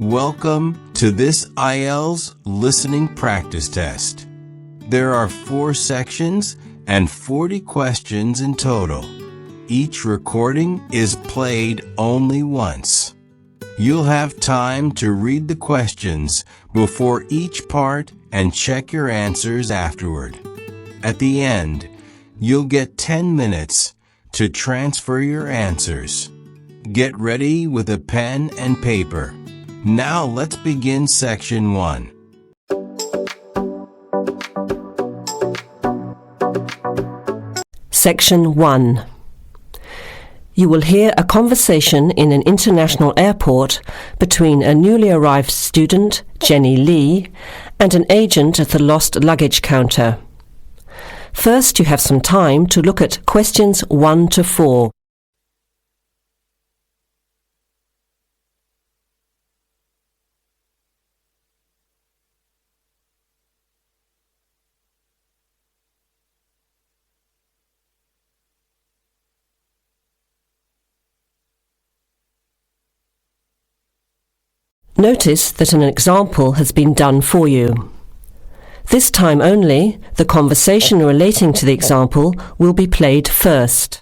Welcome to this IELTS listening practice test. There are 4 sections and 40 questions in total. Each recording is played only once. You'll have time to read the questions before each part and check your answers afterward. At the end, you'll get 10 minutes to transfer your answers. Get ready with a pen and paper. Now let's begin section 1. Section 1. You will hear a conversation in an international airport between a newly arrived student, Jenny Lee, and an agent at the lost luggage counter. First, you have some time to look at questions 1 to 4. Notice that an example has been done for you. This time only, the conversation relating to the example will be played first.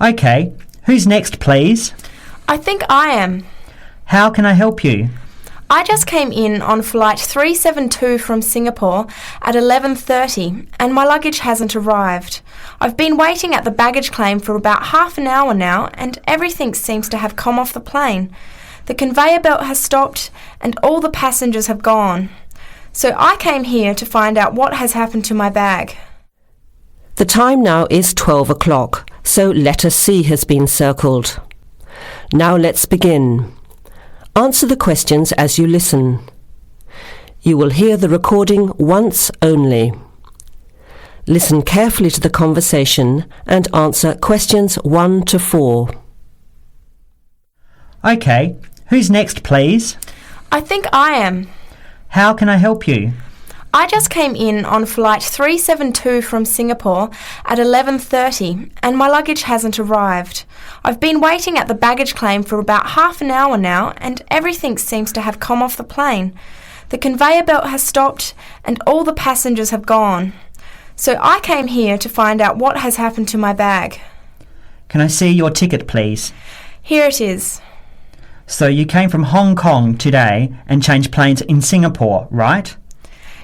Okay, who's next, please? I think I am. How can I help you? I just came in on flight 372 from Singapore at 11:30 and my luggage hasn't arrived. I've been waiting at the baggage claim for about half an hour now and everything seems to have come off the plane. The conveyor belt has stopped and all the passengers have gone. So I came here to find out what has happened to my bag. The time now is 12 o'clock, so letter C has been circled. Now let's begin. Answer the questions as you listen. You will hear the recording once only. Listen carefully to the conversation and answer questions 1 to 4. Okay, who's next, please? I think I am. How can I help you? I just came in on flight 372 from Singapore at 11:30 and my luggage hasn't arrived. I've been waiting at the baggage claim for about half an hour now and everything seems to have come off the plane. The conveyor belt has stopped and all the passengers have gone. So I came here to find out what has happened to my bag. Can I see your ticket, please? Here it is. So you came from Hong Kong today and changed planes in Singapore, right?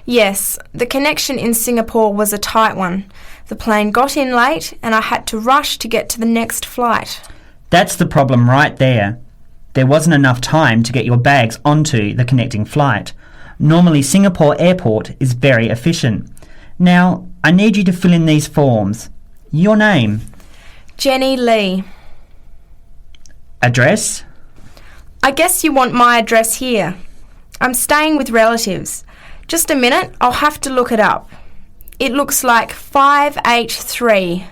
Yes, the connection in Singapore was a tight one. The plane got in late and I had to rush to get to the next flight. That's the problem right there. There wasn't enough time to get your bags onto the connecting flight. Normally Singapore Airport is very efficient. Now, I need you to fill in these forms. Your name? Jenny Lee. Address? I guess you want my address here. I'm staying with relatives. Just a minute, I'll have to look it up. It looks like 583.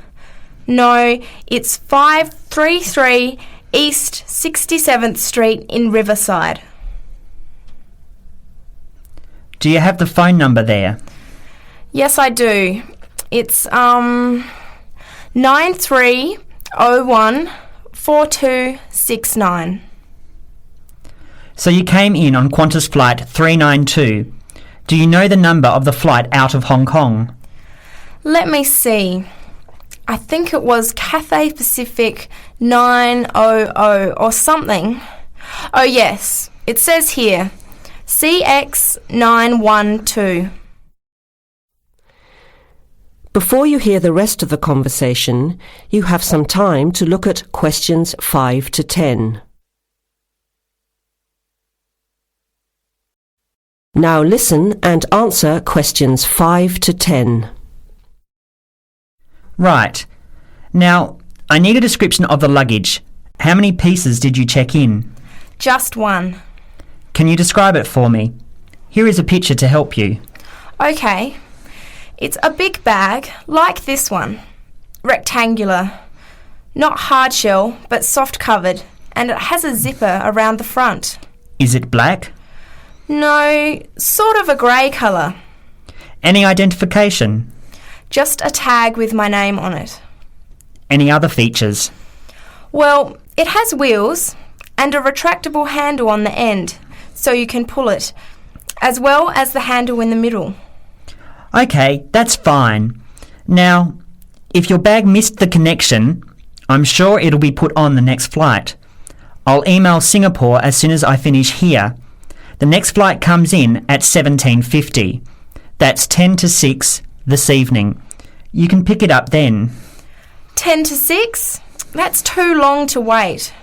No, it's 533 East 67th Street in Riverside. Do you have the phone number there? Yes, I do. It's 9301 4269. So you came in on Qantas flight 392. Do you know the number of the flight out of Hong Kong? Let me see. I think it was Cathay Pacific 900 or something. Oh yes, it says here, CX912. Before you hear the rest of the conversation, you have some time to look at questions 5 to 10. Now listen and answer questions 5 to 10. Right. Now, I need a description of the luggage. How many pieces did you check in? Just one. Can you describe it for me? Here is a picture to help you. Okay. It's a big bag, like this one. Rectangular. Not hard shell, but soft covered, and it has a zipper around the front. Is it black? No, sort of a grey colour. Any identification? Just a tag with my name on it. Any other features? Well, it has wheels and a retractable handle on the end so you can pull it, as well as the handle in the middle. Okay, that's fine. Now, if your bag missed the connection, I'm sure it'll be put on the next flight. I'll email Singapore as soon as I finish here. The next flight comes in at 17:50. That's 10 to 6 this evening. You can pick it up then. 10 to 6? That's too long to wait.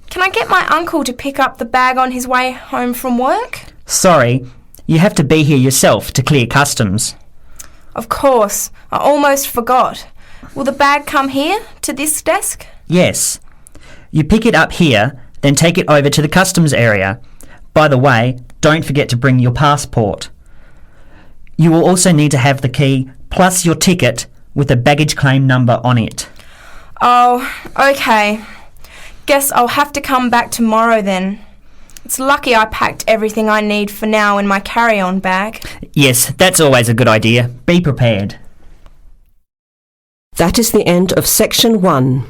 Can I get my uncle to pick up the bag on his way home from work? Sorry, you have to be here yourself to clear customs. Of course, I almost forgot. Will the bag come here, to this desk? Yes. You pick it up here, then take it over to the customs area. By the way, don't forget to bring your passport. You will also need to have the key plus your ticket with a baggage claim number on it. Oh, okay. Guess I'll have to come back tomorrow then. It's lucky I packed everything I need for now in my carry-on bag. Yes, that's always a good idea. Be prepared. That is the end of section 1.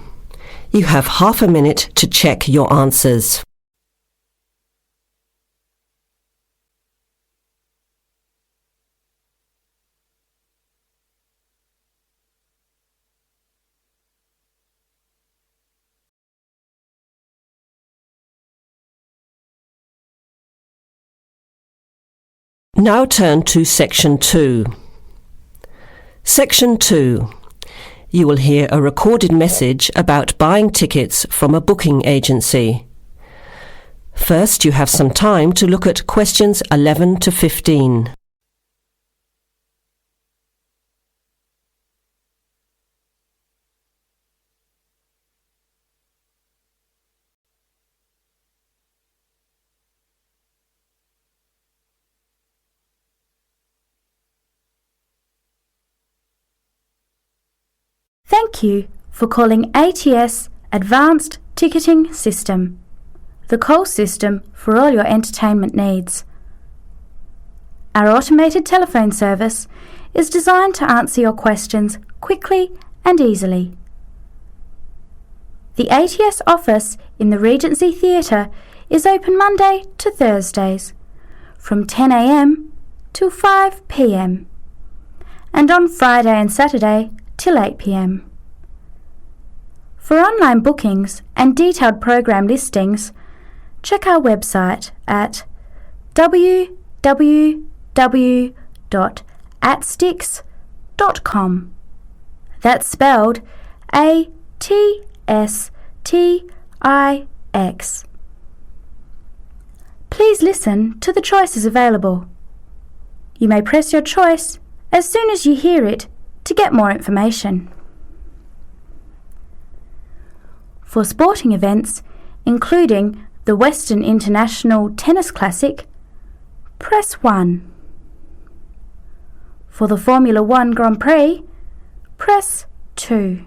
You have half a minute to check your answers. Now turn to section 2. Section 2. You will hear a recorded message about buying tickets from a booking agency. First, you have some time to look at questions 11 to 15. Thank you for calling ATS Advanced Ticketing System, the call system for all your entertainment needs. Our automated telephone service is designed to answer your questions quickly and easily. The ATS office in the Regency Theatre is open Monday to Thursdays from 10 a.m. till 5 p.m. and on Friday and Saturday till 8 p.m. For online bookings and detailed program listings, check our website at www.atstix.com. That's spelled ATSTIX. Please listen to the choices available. You may press your choice as soon as you hear it to get more information. For sporting events, including the Western International Tennis Classic, press 1. For the Formula 1 Grand Prix, press 2.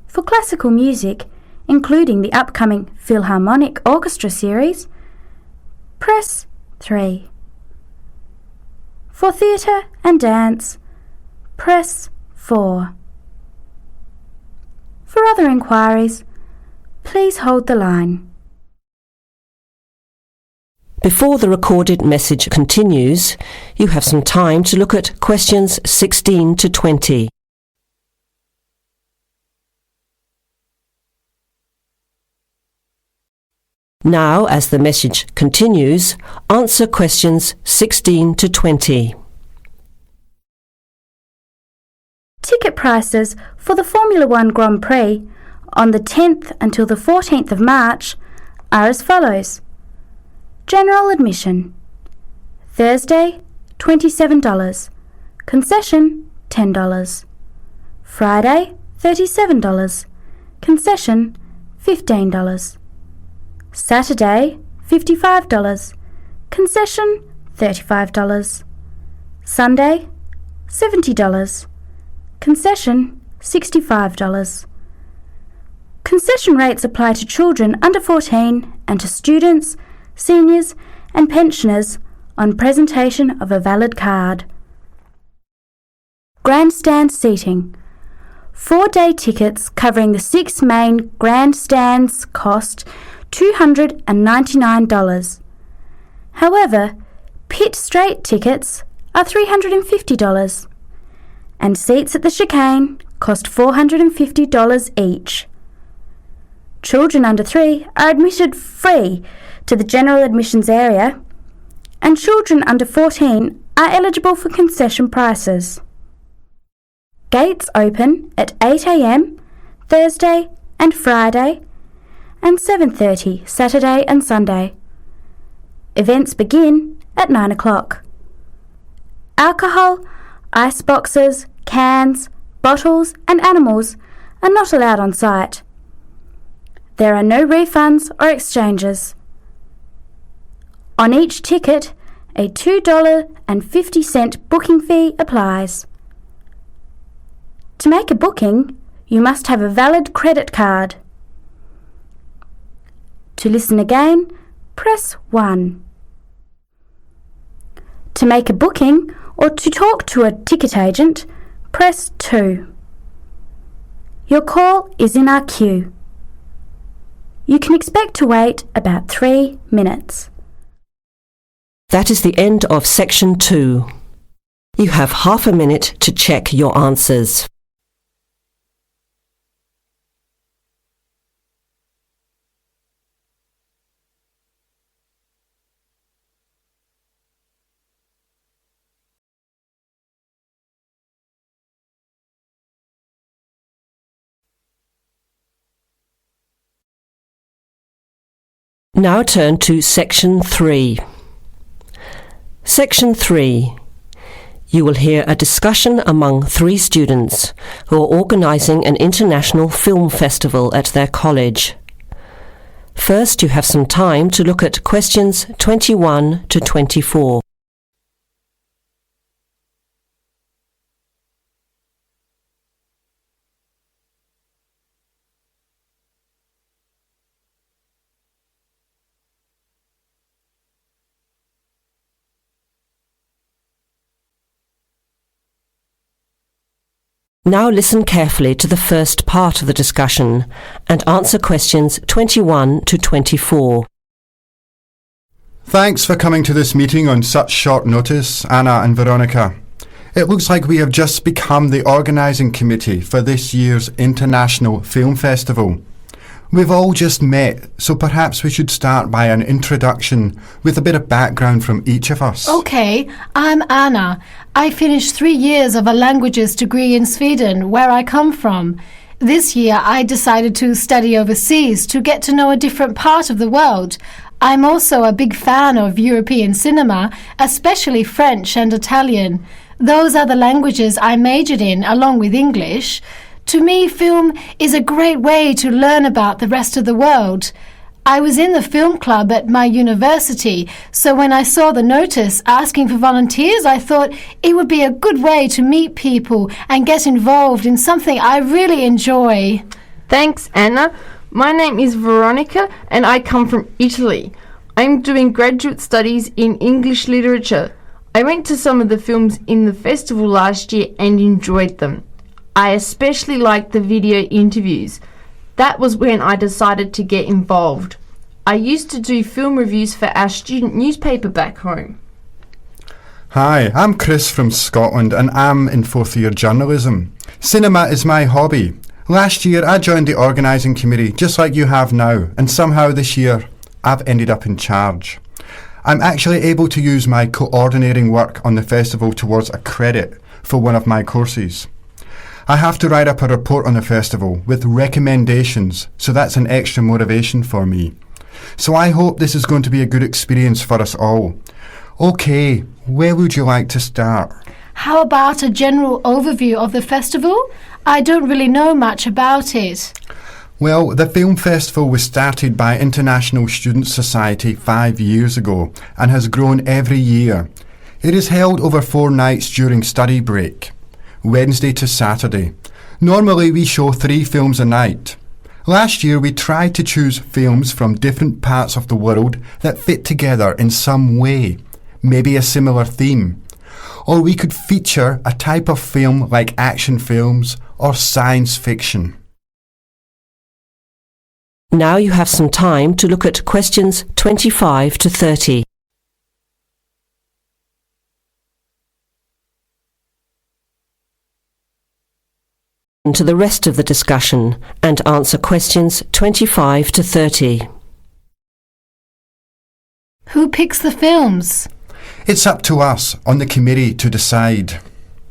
For classical music, including the upcoming Philharmonic Orchestra series, press 3. For theatre and dance, press 4. For other inquiries, please hold the line. Before the recorded message continues, you have some time to look at questions 16 to 20. Now, as the message continues, answer questions 16 to 20. Ticket prices for the Formula 1 Grand Prix on the 10th until the 14th of March are as follows. General admission. Thursday, $27. Concession, $10. Friday, $37. Concession, $15. Saturday, $55. Concession, $35. Sunday, $70. Concession, $65. Concession rates apply to children under 14 and to students, seniors and pensioners on presentation of a valid card. Grandstand seating. 4-day tickets covering the 6 main grandstands cost $299. However, pit straight tickets are $350, and seats at the chicane cost $450 each. Children under 3 are admitted free to the general admissions area, and children under 14 are eligible for concession prices. Gates open at 8 a.m. Thursday and Friday, and 7:30 Saturday and Sunday. Events begin at 9 o'clock. Alcohol, ice boxes, cans, bottles and animals are not allowed on site. There are no refunds or exchanges. On each ticket, a $2.50 booking fee applies. To make a booking, you must have a valid credit card. To listen again, press 1. To make a booking or to talk to a ticket agent, press 2. Your call is in our queue. You can expect to wait about 3 minutes. That is the end of section 2. You have half a minute to check your answers. Now turn to section 3. Section 3. You will hear a discussion among 3 students who are organising an international film festival at their college. First, you have some time to look at questions 21 to 24. Now listen carefully to the first part of the discussion and answer questions 21 to 24. Thanks for coming to this meeting on such short notice, Anna and Veronica. It looks like we have just become the organising committee for this year's International Film Festival. We've all just met, so perhaps we should start by an introduction with a bit of background from each of us. Okay, I'm Anna. I finished 3 years of a languages degree in Sweden, where I come from. This year I decided to study overseas to get to know a different part of the world. I'm also a big fan of European cinema, especially French and Italian. Those are the languages I majored in along with English. To me, film is a great way to learn about the rest of the world. I was in the film club at my university, so when I saw the notice asking for volunteers, I thought it would be a good way to meet people and get involved in something I really enjoy. Thanks, Anna. My name is Veronica and I come from Italy. I'm doing graduate studies in English literature. I went to some of the films in the festival last year and enjoyed them. I especially liked the video interviews. That was when I decided to get involved. I used to do film reviews for our student newspaper back home. Hi, I'm Chris from Scotland and I'm in 4th year journalism. Cinema is my hobby. Last year I joined the organising committee just like you have now, and somehow this year I've ended up in charge. I'm actually able to use my coordinating work on the festival towards a credit for one of my courses. I have to write up a report on the festival with recommendations, so that's an extra motivation for me. So I hope this is going to be a good experience for us all. Okay, where would you like to start? How about a general overview of the festival? I don't really know much about it. Well, the film festival was started by International Student Society 5 years ago and has grown every year. It is held over 4 nights during study break, Wednesday to Saturday. Normally we show 3 films a night. Last year we tried to choose films from different parts of the world that fit together in some way, maybe a similar theme. Or we could feature a type of film like action films or science fiction. Now you have some time to look at questions 25 to 30. To the rest of the discussion and answer questions 25 to 30. Who picks the films? It's up to us on the committee to decide.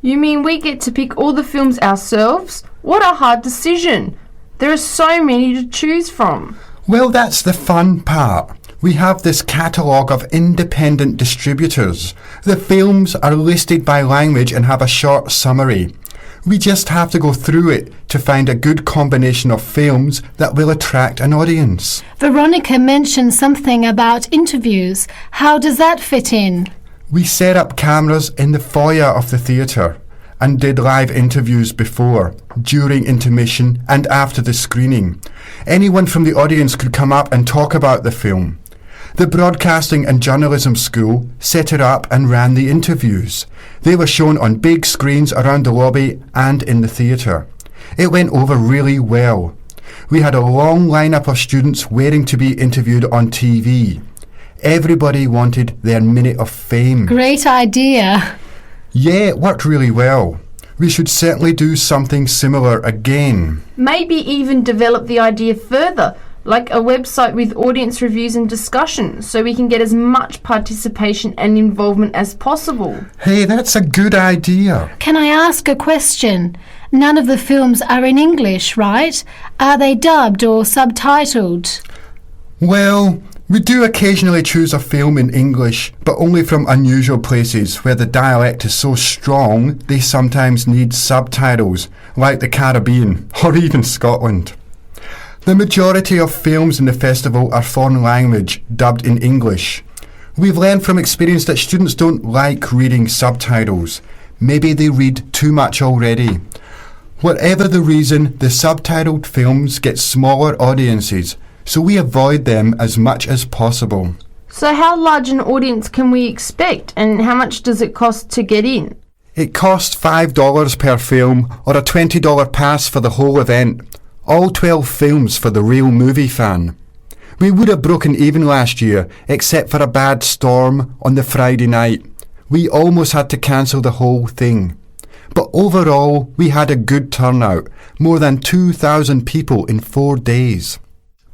You mean we get to pick all the films ourselves? What a hard decision. There are so many to choose from. Well, that's the fun part. We have this catalogue of independent distributors. The films are listed by language and have a short summary. We just have to go through it to find a good combination of films that will attract an audience. Veronica mentioned something about interviews. How does that fit in? We set up cameras in the foyer of the theatre and did live interviews before, during intermission and after the screening. Anyone from the audience could come up and talk about the film. The Broadcasting and Journalism School set it up and ran the interviews. They were shown on big screens around the lobby and in the theatre. It went over really well. We had a long lineup of students waiting to be interviewed on TV. Everybody wanted their minute of fame. Great idea. Yeah, it worked really well. We should certainly do something similar again. Maybe even develop the idea further, like a website with audience reviews and discussion, so we can get as much participation and involvement as possible. Hey, that's a good idea. Can I ask a question? None of the films are in English, right? Are they dubbed or subtitled? Well, we do occasionally choose a film in English, but only from unusual places where the dialect is so strong they sometimes need subtitles, like the Caribbean or even Scotland. The majority of films in the festival are foreign language, dubbed in English. We've learned from experience that students don't like reading subtitles. Maybe they read too much already. Whatever the reason, the subtitled films get smaller audiences, so we avoid them as much as possible. So how large an audience can we expect, and how much does it cost to get in? It costs $5 per film or a $20 pass for the whole event. All 12 films for the real movie fan. We would have broken even last year, except for a bad storm on the Friday night. We almost had to cancel the whole thing. But overall, we had a good turnout, more than 2,000 people in 4 days.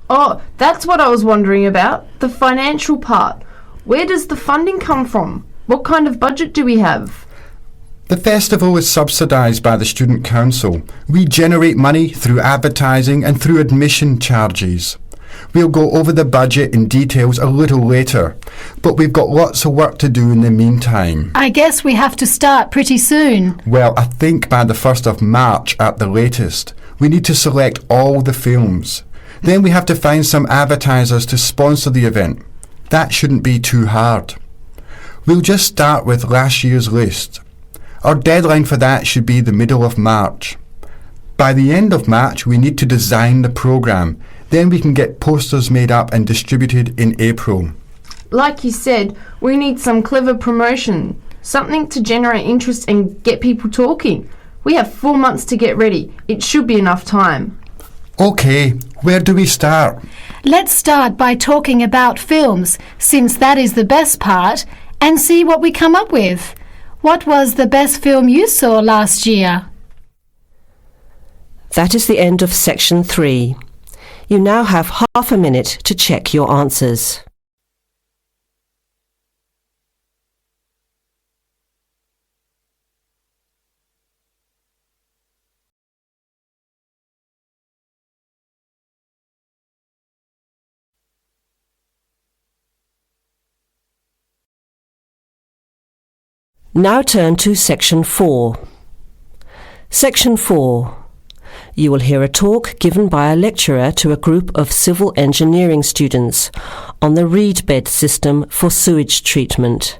Oh, that's what I was wondering about, the financial part. Where does the funding come from? What kind of budget do we have? The festival is subsidised by the Student Council. We generate money through advertising and through admission charges. We'll go over the budget in details a little later, but we've got lots of work to do in the meantime. I guess we have to start pretty soon. Well, I think by the 1st of March at the latest. We need to select all the films. Then we have to find some advertisers to sponsor the event. That shouldn't be too hard. We'll just start with last year's list. Our deadline for that should be the middle of March. By the end of March, we need to design the programme. Then we can get posters made up and distributed in April. Like you said, we need some clever promotion, something to generate interest and get people talking. We have 4 months to get ready. It should be enough time. Okay, where do we start? Let's start by talking about films, since that is the best part, and see what we come up with. What was the best film you saw last year? That is the end of section 3. You now have half a minute to check your answers. Now turn to section 4. Section 4. You will hear a talk given by a lecturer to a group of civil engineering students on the reed bed system for sewage treatment.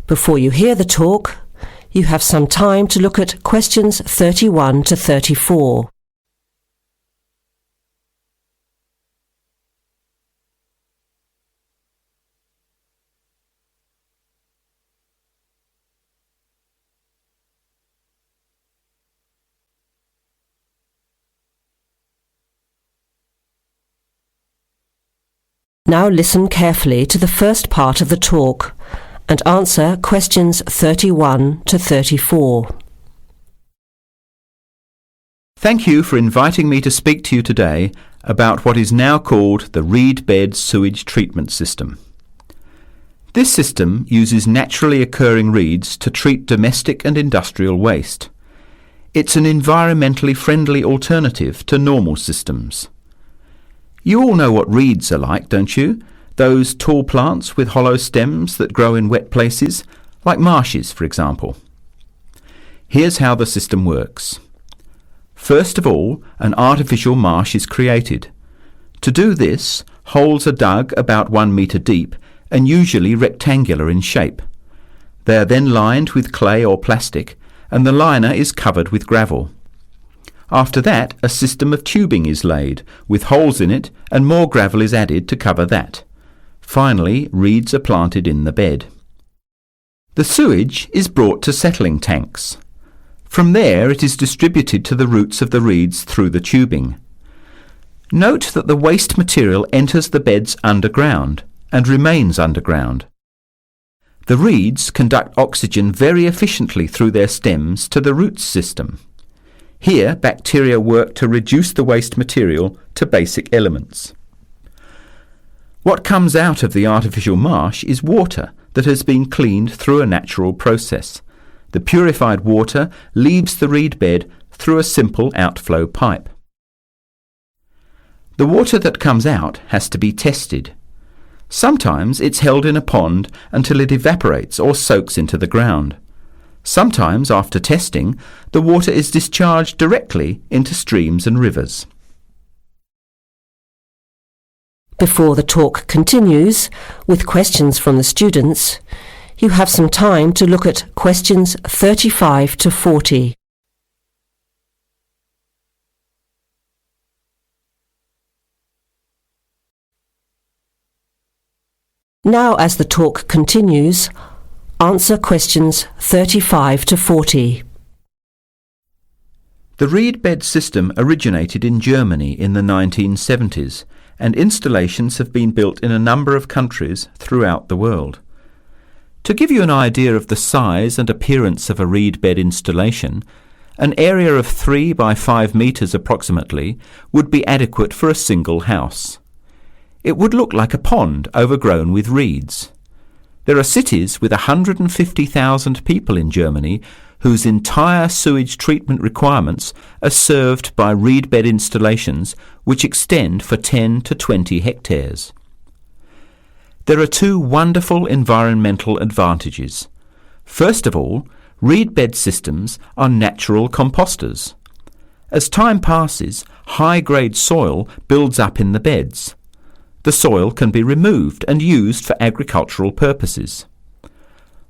Before you hear the talk, you have some time to look at questions 31 to 34. Now listen carefully to the first part of the talk and answer questions 31 to 34. Thank you for inviting me to speak to you today about what is now called the reed bed sewage treatment system. This system uses naturally occurring reeds to treat domestic and industrial waste. It's an environmentally friendly alternative to normal systems. You all know what reeds are like, don't you? Those tall plants with hollow stems that grow in wet places, like marshes, for example. Here's how the system works. First of all, an artificial marsh is created. To do this, holes are dug about 1 metre deep and usually rectangular in shape. They are then lined with clay or plastic, and the liner is covered with gravel. After that, a system of tubing is laid, with holes in it, and more gravel is added to cover that. Finally, reeds are planted in the bed. The sewage is brought to settling tanks. From there, it is distributed to the roots of the reeds through the tubing. Note that the waste material enters the beds underground and remains underground. The reeds conduct oxygen very efficiently through their stems to the roots system. Here, bacteria work to reduce the waste material to basic elements. What comes out of the artificial marsh is water that has been cleaned through a natural process. The purified water leaves the reed bed through a simple outflow pipe. The water that comes out has to be tested. Sometimes it's held in a pond until it evaporates or soaks into the ground. Sometimes, after testing, the water is discharged directly into streams and rivers. Before the talk continues, with questions from the students, you have some time to look at questions 35 to 40. Now, as the talk continues, answer questions 35 to 40. The reed bed system originated in Germany in the 1970s, and installations have been built in a number of countries throughout the world. To give you an idea of the size and appearance of a reed bed installation, an area of 3 by 5 metres approximately would be adequate for a single house. It would look like a pond overgrown with reeds. There are cities with 150,000 people in Germany whose entire sewage treatment requirements are served by reed bed installations which extend for 10 to 20 hectares. There are two wonderful environmental advantages. First of all, reed bed systems are natural composters. As time passes, high-grade soil builds up in the beds. The soil can be removed and used for agricultural purposes.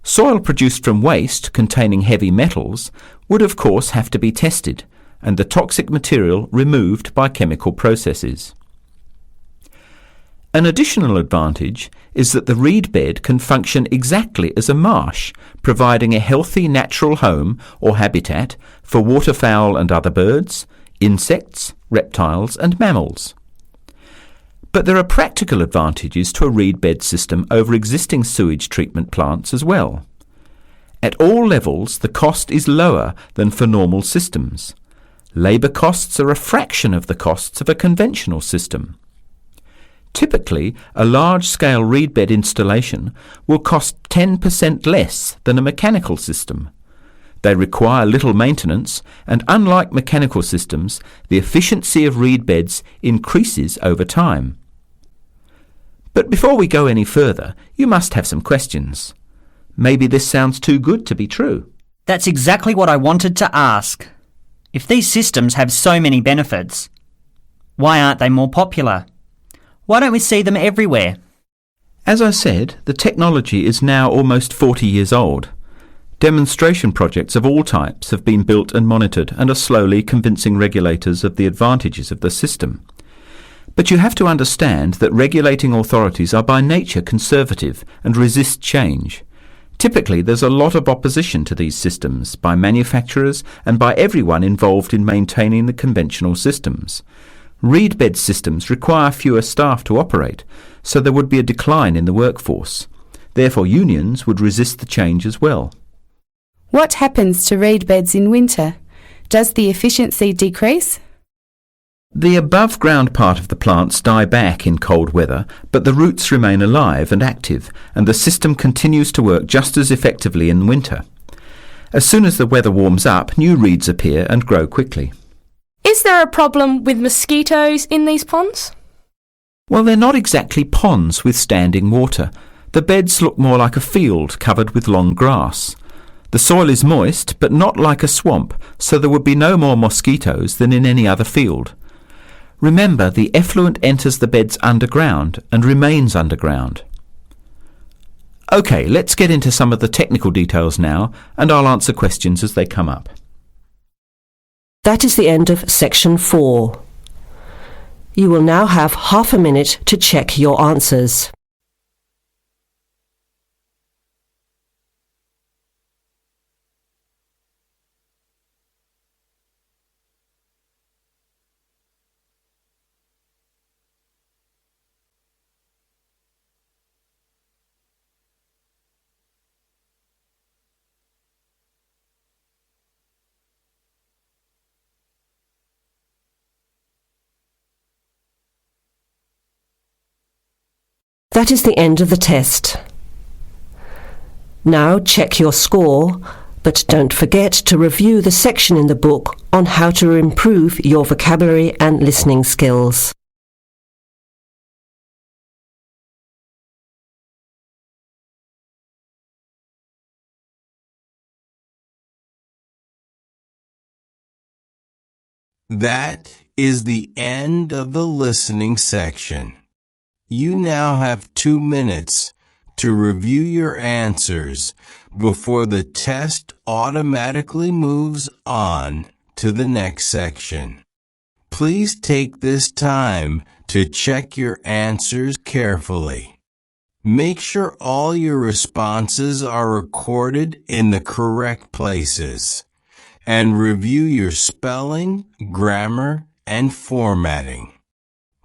Soil produced from waste containing heavy metals would of course have to be tested and the toxic material removed by chemical processes. An additional advantage is that the reed bed can function exactly as a marsh, providing a healthy natural home or habitat for waterfowl and other birds, insects, reptiles and mammals. But there are practical advantages to a reed bed system over existing sewage treatment plants as well. At all levels, the cost is lower than for normal systems. Labour costs are a fraction of the costs of a conventional system. Typically, a large-scale reed bed installation will cost 10% less than a mechanical system. They require little maintenance, and unlike mechanical systems, the efficiency of reed beds increases over time. But before we go any further, you must have some questions. Maybe this sounds too good to be true. That's exactly what I wanted to ask. If these systems have so many benefits, why aren't they more popular? Why don't we see them everywhere? As I said, the technology is now almost 40 years old. Demonstration projects of all types have been built and monitored and are slowly convincing regulators of the advantages of the system. But you have to understand that regulating authorities are by nature conservative and resist change. Typically, there's a lot of opposition to these systems by manufacturers and by everyone involved in maintaining the conventional systems. Reed bed systems require fewer staff to operate, so there would be a decline in the workforce. Therefore, unions would resist the change as well. What happens to reed beds in winter? Does the efficiency decrease? The above-ground part of the plants die back in cold weather, but the roots remain alive and active, and the system continues to work just as effectively in winter. As soon as the weather warms up, new reeds appear and grow quickly. Is there a problem with mosquitoes in these ponds? Well, they're not exactly ponds with standing water. The beds look more like a field covered with long grass. The soil is moist, but not like a swamp, so there would be no more mosquitoes than in any other field. Remember, the effluent enters the beds underground and remains underground. OK, let's get into some of the technical details now, and I'll answer questions as they come up. That is the end of section 4. You will now have half a minute to check your answers. That is the end of the test. Now check your score, but don't forget to review the section in the book on how to improve your vocabulary and listening skills. That is the end of the listening section. You now have 2 minutes to review your answers before the test automatically moves on to the next section. Please take this time to check your answers carefully. Make sure all your responses are recorded in the correct places, and review your spelling, grammar, and formatting.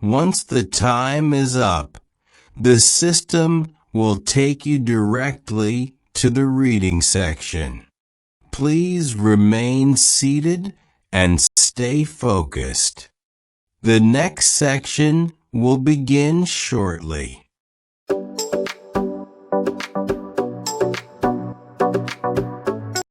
Once the time is up, the system will take you directly to the reading section. Please remain seated and stay focused. The next section will begin shortly.